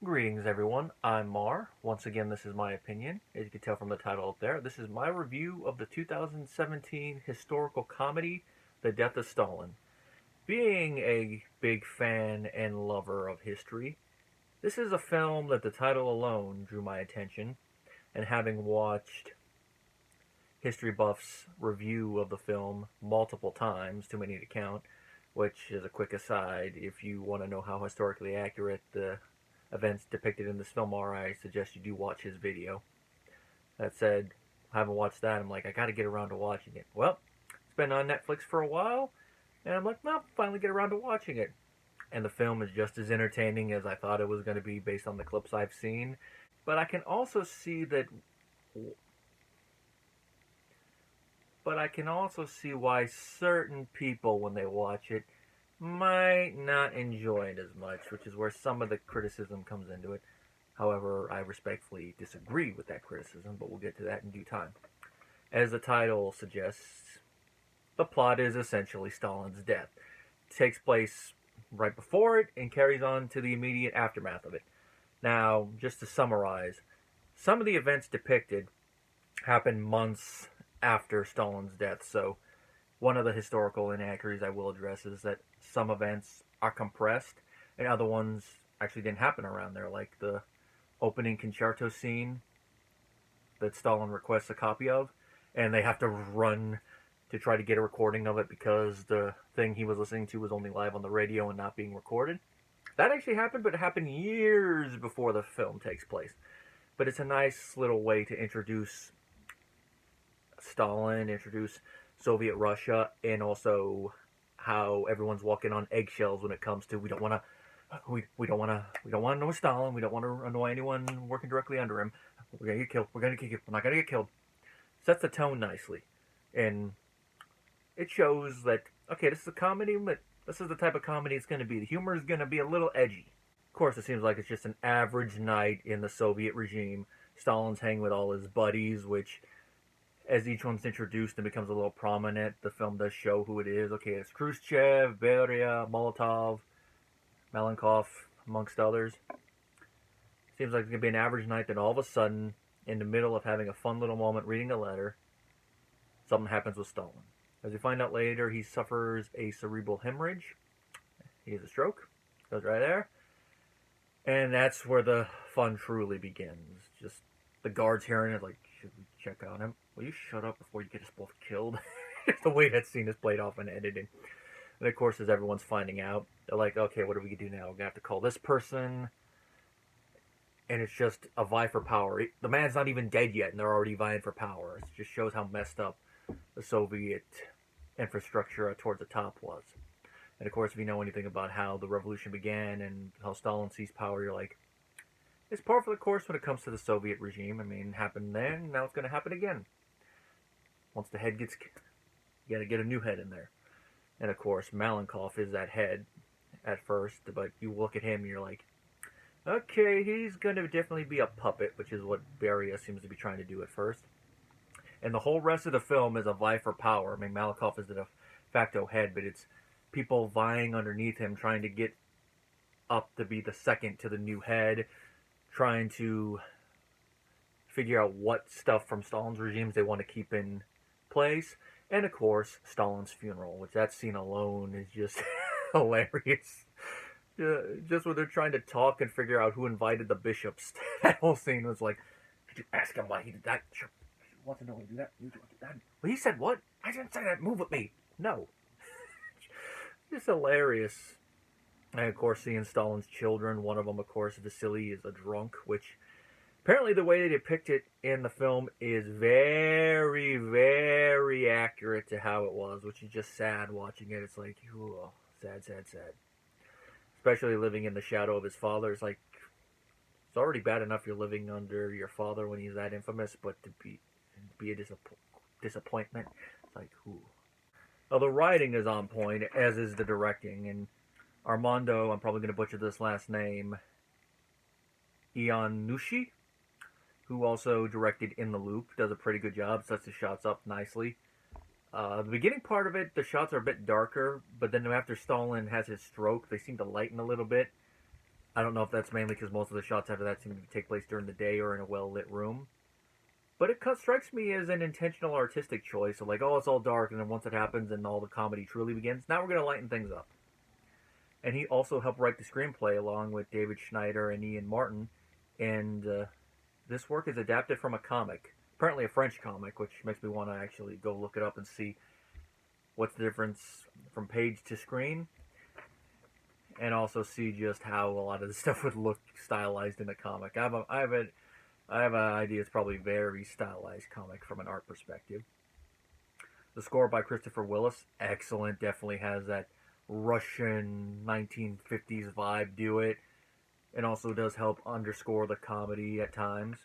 Greetings, everyone. I'm Mar. Once again, this is my opinion. As you can tell from the title up there, this is my review of the 2017 historical comedy, The Death of Stalin. Being a big fan and lover of history, this is a film that the title alone drew my attention, and having watched history buffs' review of the film multiple times, too many to count, which is a quick aside, if you want to know how historically accurate the events depicted in this film are, I suggest you do watch his video. That said, I haven't watched that. I'm like, I gotta get around to watching it. Well, it's been on Netflix for a while, and I'm like, well, finally get around to watching it. And the film is just as entertaining as I thought it was going to be based on the clips I've seen. But I can also see that. But I can also see why certain people, when they watch it, might not enjoy it as much, which is where some of the criticism comes into it. However, I respectfully disagree with that criticism, but we'll get to that in due time. As the title suggests, the plot is essentially Stalin's death. It takes place right before it and carries on to the immediate aftermath of it. Now, just to summarize, some of the events depicted happened months after Stalin's death, so one of the historical inaccuracies I will address is that some events are compressed and other ones actually didn't happen around there, like the opening concerto scene that Stalin requests a copy of, and they have to run to try to get a recording of it because the thing he was listening to was only live on the radio and not being recorded. That actually happened, but it happened years before the film takes place. But it's a nice little way to introduce Stalin, introduce Soviet Russia, and also how everyone's walking on eggshells when it comes to we don't want to annoy Stalin, we don't want to annoy anyone working directly under him. We're gonna get killed. We're not gonna get killed. Sets the tone nicely, and it shows that okay, this is a comedy, but this is the type of comedy it's gonna be. The humor is gonna be a little edgy. Of course, it seems like it's just an average night in the Soviet regime. Stalin's hanging with all his buddies, which, as each one's introduced and becomes a little prominent, the film does show who it is. Okay, it's Khrushchev, Beria, Molotov, Malenkov, amongst others. Seems like it's going to be an average night, then all of a sudden, in the middle of having a fun little moment reading a letter, something happens with Stalin. As we find out later, he suffers a cerebral hemorrhage. He has a stroke. Goes right there. And that's where the fun truly begins. Just the guards hearing it, like, should we check on him? Will you shut up before you get us both killed? The way that scene is played off and edited. And of course, as everyone's finding out, they're like, okay, what do we do now? We're going to have to call this person. And it's just a vie for power. The man's not even dead yet, and they're already vying for power. It just shows how messed up the Soviet infrastructure towards the top was. And of course, if you know anything about how the revolution began and how Stalin seized power, you're like, it's par for the course when it comes to the Soviet regime. I mean, it happened then, now it's going to happen again. Once the head gets kicked, you got to get a new head in there. And of course, Malenkov is that head at first, but you look at him and you're like, okay, he's going to definitely be a puppet, which is what Beria seems to be trying to do at first. And the whole rest of the film is a vie for power. I mean, Malenkov is the de facto head, but it's people vying underneath him, trying to get up to be the second to the new head, trying to figure out what stuff from Stalin's regimes they want to keep in place. And of course, Stalin's funeral, which that scene alone is just hilarious. Just when they're trying to talk and figure out who invited the bishops. That whole scene was like, did you ask him why he did that? Sure. You want to know why he did that? You do that. Well, he said what? I didn't say that. Move with me. No. Just hilarious. And of course, seeing Stalin's children. One of them, of course, Vasily, is a drunk, which apparently the way they depict it in the film is very, very accurate to how it was, which is just sad watching it. It's like, oh, sad, sad, sad. Especially living in the shadow of his father. It's like, it's already bad enough you're living under your father when he's that infamous, but to be a disappointment, it's like, ooh. Well, the writing is on point, as is the directing, and Armando, I'm probably going to butcher this last name, Iannucci, who also directed In the Loop, does a pretty good job, sets the shots up nicely. The beginning part of it, the shots are a bit darker, but then after Stalin has his stroke, they seem to lighten a little bit. I don't know if that's mainly because most of the shots after that seem to take place during the day or in a well-lit room. But it strikes me as an intentional artistic choice of like, oh, it's all dark, and then once it happens and all the comedy truly begins, now we're going to lighten things up. And he also helped write the screenplay along with David Schneider and Ian Martin. And this work is adapted from a comic, apparently a French comic, which makes me want to actually go look it up and see what's the difference from page to screen, and also see just how a lot of the stuff would look stylized in the comic. I have an idea it's probably very stylized comic from an art perspective. The score by Christopher Willis, excellent. Definitely has that Russian 1950s vibe to it, and also does help underscore the comedy at times.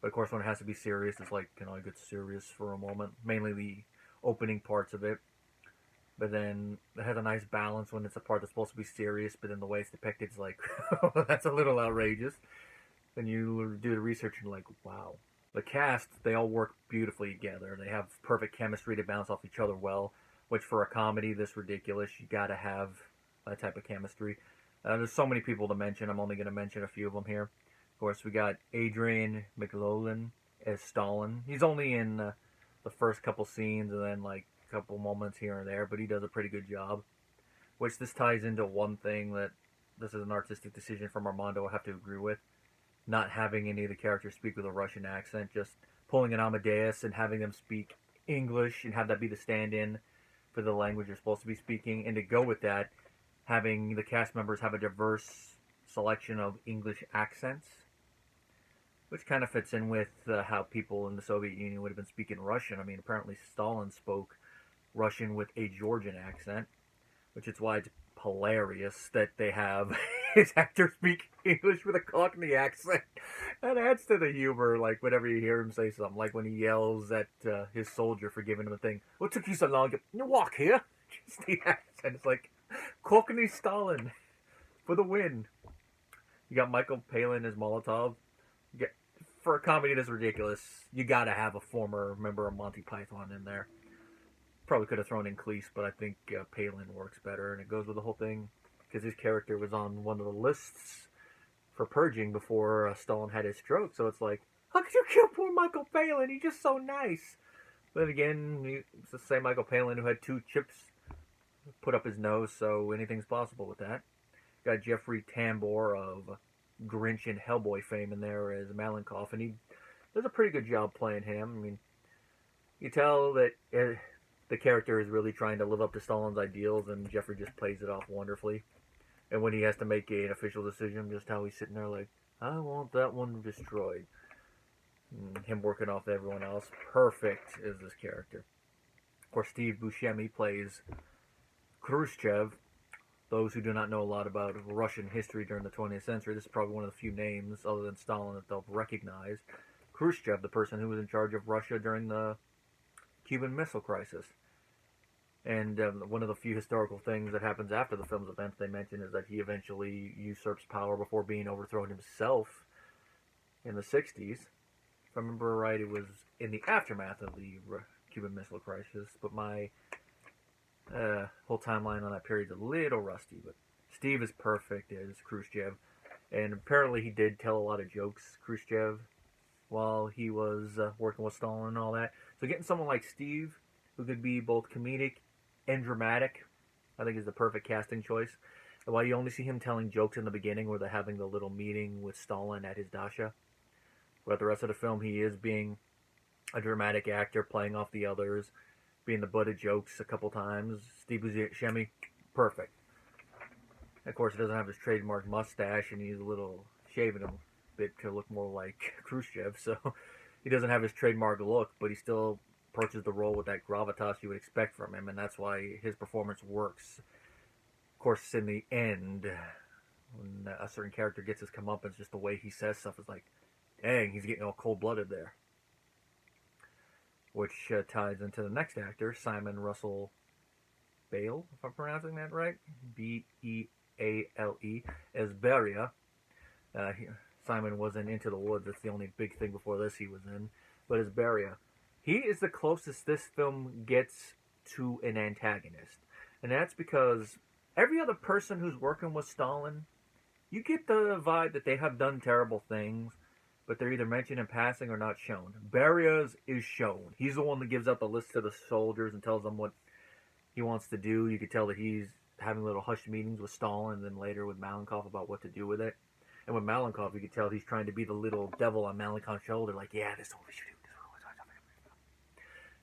But of course, when it has to be serious, it's like, can I get serious for a moment? Mainly the opening parts of it. But then it has a nice balance when it's a part that's supposed to be serious, but then the way it's depicted is like, that's a little outrageous. Then you do the research and like, wow. The cast, they all work beautifully together. They have perfect chemistry to bounce off each other well, which for a comedy this ridiculous, you gotta have that type of chemistry. There's so many people to mention. I'm only going to mention a few of them here. Of course, we got Adrian McLaughlin as Stalin. He's only in the first couple scenes and then like a couple moments here and there, but he does a pretty good job. Which this ties into one thing that this is an artistic decision from Armando I have to agree with. Not having any of the characters speak with a Russian accent, just pulling an Amadeus and having them speak English and have that be the stand-in for the language you're supposed to be speaking. And to go with that, having the cast members have a diverse selection of English accents, which kind of fits in with how people in the Soviet Union would have been speaking Russian. I mean, apparently Stalin spoke Russian with a Georgian accent, which is why it's hilarious that they have his actor speak English with a Cockney accent. That adds to the humor, like whenever you hear him say something, like when he yells at his soldier for giving him a thing. What took you so long? You walk here? Just the accent. It's like Cockney Stalin for the win. You got Michael Palin as Molotov. For a comedy that's ridiculous, you gotta have a former member of Monty Python in there. Probably could have thrown in Cleese, but I think Palin works better, and it goes with the whole thing, because his character was on one of the lists for purging before Stalin had his stroke, so it's like, how could you kill poor Michael Palin? He's just so nice. But again, it's the same Michael Palin who had 2 chips put up his nose, so anything's possible with that. Got Jeffrey Tambor of Grinch and Hellboy fame in there as Malenkov, and he does a pretty good job playing him. I mean, you tell that the character is really trying to live up to Stalin's ideals, and Jeffrey just plays it off wonderfully. And when he has to make an official decision, just how he's sitting there like, I want that one destroyed. And him working off everyone else. Perfect is this character. Of course, Steve Buscemi plays Khrushchev. Those who do not know a lot about Russian history during the 20th century, this is probably one of the few names, other than Stalin, that they'll recognize. Khrushchev, the person who was in charge of Russia during the Cuban Missile Crisis. And one of the few historical things that happens after the film's events they mention is that he eventually usurps power before being overthrown himself in the 60s. If I remember right, it was in the aftermath of the Cuban Missile Crisis, but my whole timeline on that period's a little rusty. But Steve is perfect as Khrushchev, and apparently he did tell a lot of jokes, Khrushchev, while he was working with Stalin and all that. So getting someone like Steve, who could be both comedic and dramatic, I think is the perfect casting choice. And while you only see him telling jokes in the beginning where they're having the little meeting with Stalin at his dacha, throughout the rest of the film he is being a dramatic actor, playing off the others, being the butt of jokes a couple times. Steve Buscemi, perfect. Of course, he doesn't have his trademark mustache, and he's a little shaving a bit to look more like Khrushchev, so he doesn't have his trademark look, but he still approaches the role with that gravitas you would expect from him, and that's why his performance works. Of course, in the end, when a certain character gets his comeuppance, just the way he says stuff is like, dang, he's getting all cold-blooded there. Which ties into the next actor, Simon Russell Bale, if I'm pronouncing that right, B-E-A-L-E, as Beria. Simon was in Into the Woods, that's the only big thing before this he was in, but as Beria. He is the closest this film gets to an antagonist, and that's because every other person who's working with Stalin You get the vibe that they have done terrible things, but they're either mentioned in passing or not shown. Beria's is shown. He's the one that gives up a list to the soldiers and tells them what he wants to do. You could tell that he's having little hushed meetings with Stalin and then later with Malenkov about what to do with it. And with Malenkov, you could tell he's trying to be the little devil on Malenkov's shoulder, like, yeah, this is what we should do.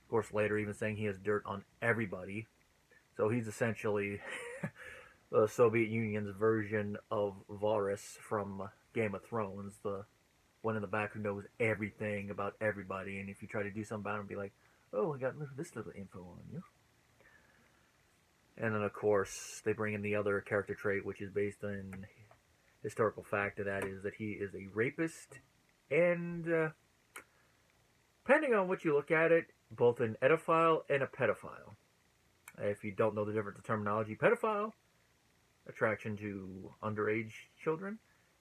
Of course, later even saying he has dirt on everybody. So he's essentially the Soviet Union's version of Varys from Game of Thrones, the one in the back who knows everything about everybody, and if you try to do something about him, be like, oh, I got this little info on you. And then, of course, they bring in the other character trait, which is based on historical fact, and that is that he is a rapist, and depending on what you look at it, both an edophile and a pedophile. If you don't know the difference in terminology, pedophile, attraction to underage children,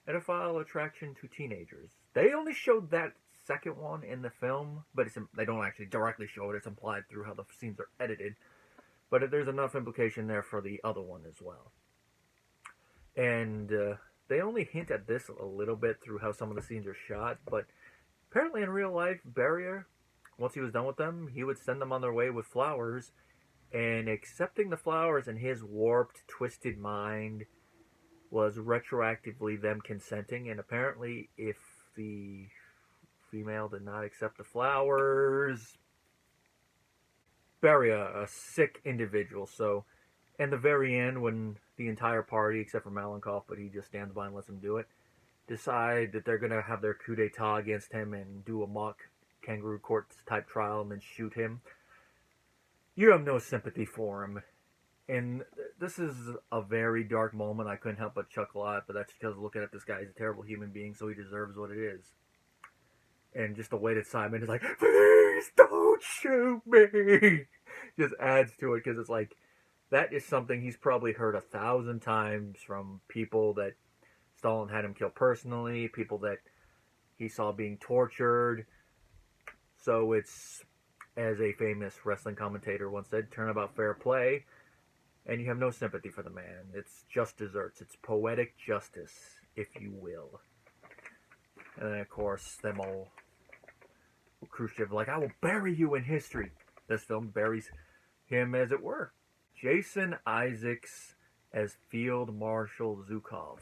edophile, attraction to teenagers. They only showed that second one in the film, but they don't actually directly show it. It's implied through how the scenes are edited. But there's enough implication there for the other one as well. And they only hint at this a little bit through how some of the scenes are shot, but apparently in real life, Beria, once he was done with them, he would send them on their way with flowers, and accepting the flowers in his warped, twisted mind was retroactively them consenting, and apparently if the female did not accept the flowers, Beria, a sick individual. So, in the very end, when the entire party, except for Malenkov, but he just stands by and lets them do it, decide that they're going to have their coup d'etat against him and do a mock kangaroo court type trial and then shoot him, you have no sympathy for him. And this is a very dark moment. I couldn't help but chuckle at, but that's because looking at this guy, he's a terrible human being, so he deserves what it is. And just the way that Simon is like, please don't shoot me, just adds to it, because it's like, that is something he's probably heard 1,000 times from people that Stalin had him kill personally, people that he saw being tortured. So it's, as a famous wrestling commentator once said, turnabout fair play, and you have no sympathy for the man. It's just desserts. It's poetic justice, if you will. And then, of course, them all, Khrushchev, like, I will bury you in history. This film buries him, as it were. Jason Isaacs as Field Marshal Zhukov.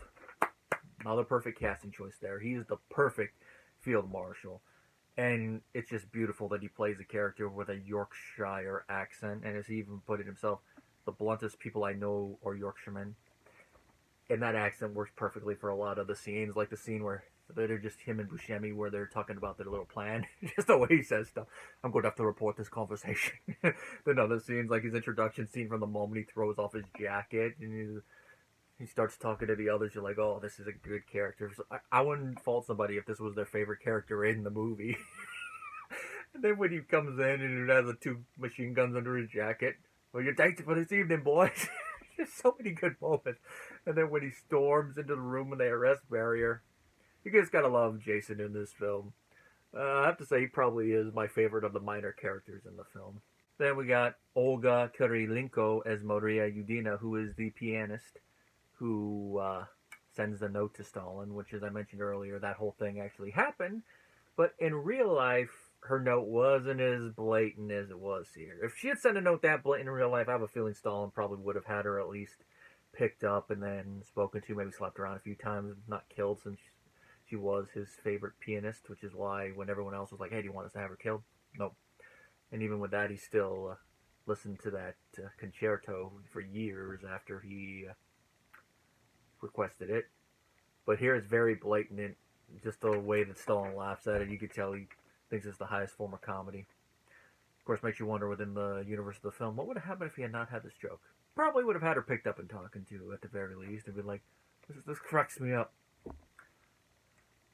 Another perfect casting choice there. He is the perfect Field Marshal. And it's just beautiful that he plays a character with a Yorkshire accent. And as he even put it himself, the bluntest people I know are Yorkshiremen. And that accent works perfectly for a lot of the scenes. Like the scene where they're just him and Buscemi where they're talking about their little plan. Just the way he says stuff. I'm going to have to report this conversation. Then other scenes, like his introduction scene from the moment he throws off his jacket and he starts talking to the others. You're like, oh, this is a good character. So I wouldn't fault somebody if this was their favorite character in the movie. And then when he comes in and he has the 2 machine guns under his jacket. Well, you're dating for this evening, boys. There's so many good moments. And then when he storms into the room and they arrest Beria. You just gotta love Jason in this film. I have to say he probably is my favorite of the minor characters in the film. Then we got Olga Kirilinko as Maria Yudina, who is the pianist who sends the note to Stalin, which, as I mentioned earlier, that whole thing actually happened. But in real life, her note wasn't as blatant as it was here. If she had sent a note that blatant in real life, I have a feeling Stalin probably would have had her at least picked up and then spoken to, maybe slapped around a few times, not killed, since she was his favorite pianist, which is why when everyone else was like, hey, do you want us to have her killed? Nope. And even with that, he still listened to that concerto for years after he requested it. But here it's very blatant, just the way that Stalin laughs at it. You could tell he thinks it's the highest form of comedy. Of course, makes you wonder within the universe of the film, what would have happened if he had not had this joke? Probably would have had her picked up and talking to, at the very least, and been like, this cracks me up.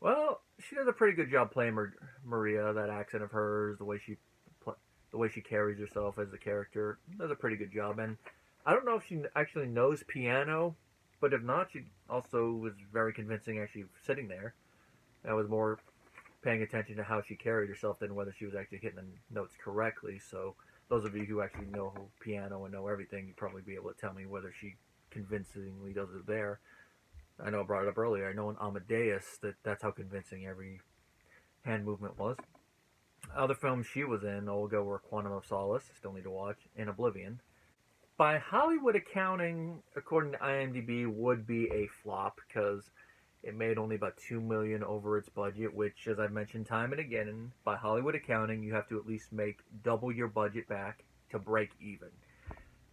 Well, she does a pretty good job playing Maria, that accent of hers, the way she carries herself as a character, does a pretty good job. And I don't know if she actually knows piano, but if not, she also was very convincing actually sitting there. I was more paying attention to how she carried herself than whether she was actually hitting the notes correctly. So those of you who actually know piano and know everything, you'd probably be able to tell me whether she convincingly does it there. I know I brought it up earlier. I know in Amadeus that's how convincing every hand movement was. Other films she was in, Olga, were Quantum of Solace, still need to watch, and Oblivion. By Hollywood accounting, according to IMDb, would be a flop because it made only about $2 million over its budget, which, as I've mentioned time and again, by Hollywood accounting, you have to at least make double your budget back to break even.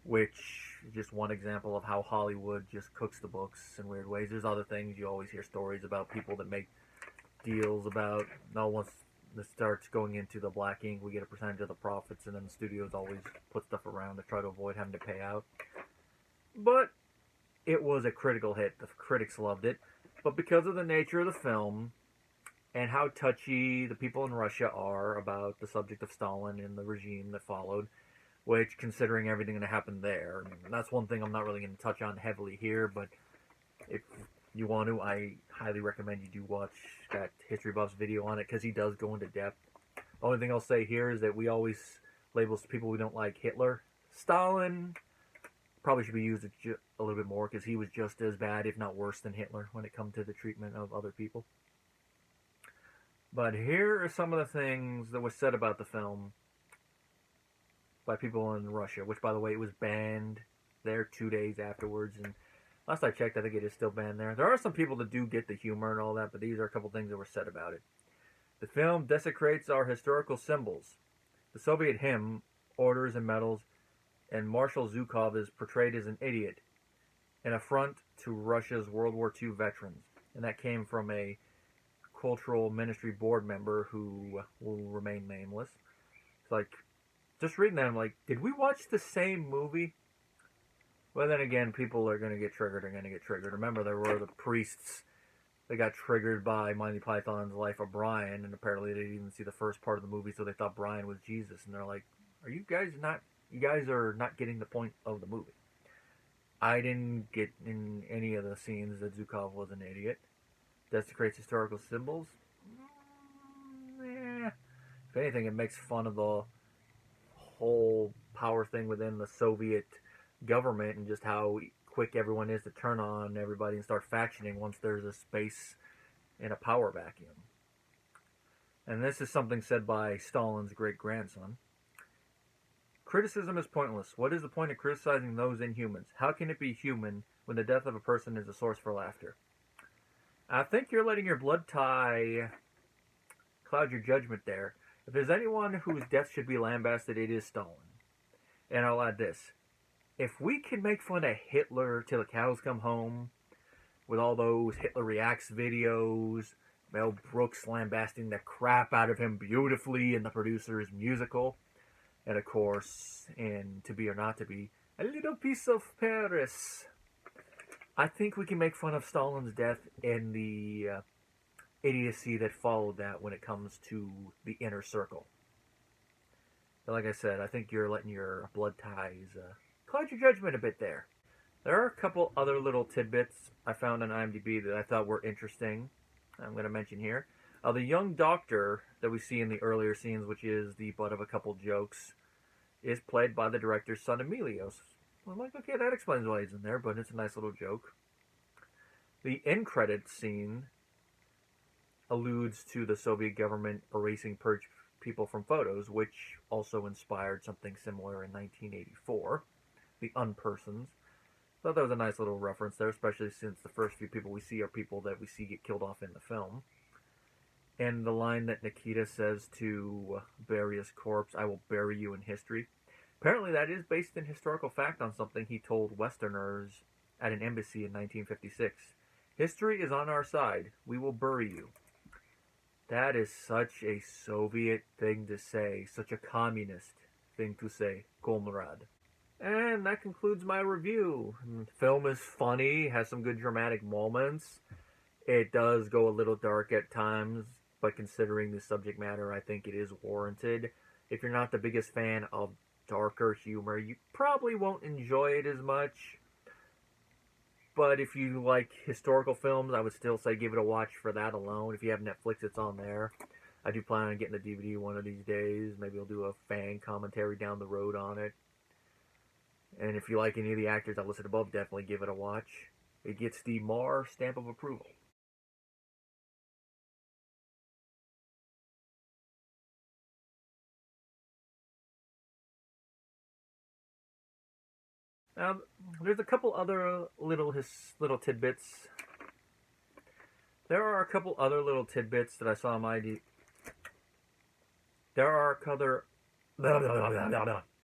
Which is just one example of how Hollywood just cooks the books in weird ways. There's other things. You always hear stories about people that make deals about, no, once this starts going into the black ink, we get a percentage of the profits, and then the studios always put stuff around to try to avoid having to pay out. But it was a critical hit. The critics loved it. But because of the nature of the film and how touchy the people in Russia are about the subject of Stalin and the regime that followed, which, considering everything that happened there, I mean, that's one thing I'm not really going to touch on heavily here, but if you want to, I highly recommend you do watch that History Buff's video on it, because he does go into depth. The only thing I'll say here is that we always label people we don't like Hitler. Stalin probably should be used a little bit more, because he was just as bad, if not worse, than Hitler when it comes to the treatment of other people. But here are some of the things that was said about the film by people in Russia, which, by the way, it was banned there 2 days afterwards, and last I checked, I think it is still banned there. There are some people that do get the humor and all that, but these are a couple things that were said about it. The film desecrates our historical symbols. The Soviet hymn, orders and medals, and Marshal Zhukov is portrayed as an idiot, an affront to Russia's World War II veterans. And that came from a cultural ministry board member who will remain nameless. It's like, just reading that, I'm like, did we watch the same movie? Well, then again, people are going to get triggered. Remember, there were the priests that got triggered by Monty Python's Life of Brian, and apparently they didn't even see the first part of the movie, so they thought Brian was Jesus. And they're like, you guys are not getting the point of the movie. I didn't get in any of the scenes that Zhukov was an idiot. Desecrates historical symbols? If anything, it makes fun of the whole power thing within the Soviet government and just how quick everyone is to turn on everybody and start factioning once there's a space in a power vacuum. And this is something said by Stalin's great-grandson. Criticism is pointless. What is the point of criticizing those inhumans? How can it be human when the death of a person is a source for laughter? I think you're letting your blood tie cloud your judgment there. If there's anyone whose death should be lambasted, it is Stalin. And I'll add this. If we can make fun of Hitler till the cows come home, with all those Hitler Reacts videos, Mel Brooks lambasting the crap out of him beautifully in the producer's musical, and of course, in To Be or Not to Be, A Little Piece of Paris, I think we can make fun of Stalin's death and the idiocy that followed that when it comes to the inner circle. But like I said, I think you're letting your blood ties cloud your judgment a bit there. There are a couple other little tidbits I found on IMDb that I thought were interesting. I'm going to mention here. The young doctor that we see in the earlier scenes, which is the butt of a couple jokes, is played by the director's son, Emilios. I'm like, okay, that explains why he's in there, but it's a nice little joke. The end credits scene alludes to the Soviet government erasing purge people from photos, which also inspired something similar in 1984. The Unpersons. Thought that was a nice little reference there, especially since the first few people we see are people that we see get killed off in the film. And the line that Nikita says to bury his corpse, "I will bury you in history." Apparently that is based in historical fact on something he told Westerners at an embassy in 1956. History is on our side. We will bury you. That is such a Soviet thing to say, such a communist thing to say, comrade. And that concludes my review. The film is funny, has some good dramatic moments. It does go a little dark at times, but considering the subject matter, I think it is warranted. If you're not the biggest fan of darker humor, you probably won't enjoy it as much. But if you like historical films, I would still say give it a watch for that alone. If you have Netflix, it's on there. I do plan on getting the DVD one of these days. Maybe I'll do a fan commentary down the road on it. And if you like any of the actors I listed above, definitely give it a watch. It gets the Mar stamp of approval. There's a couple other little tidbits. There are a couple other little tidbits that I saw in my. There are other.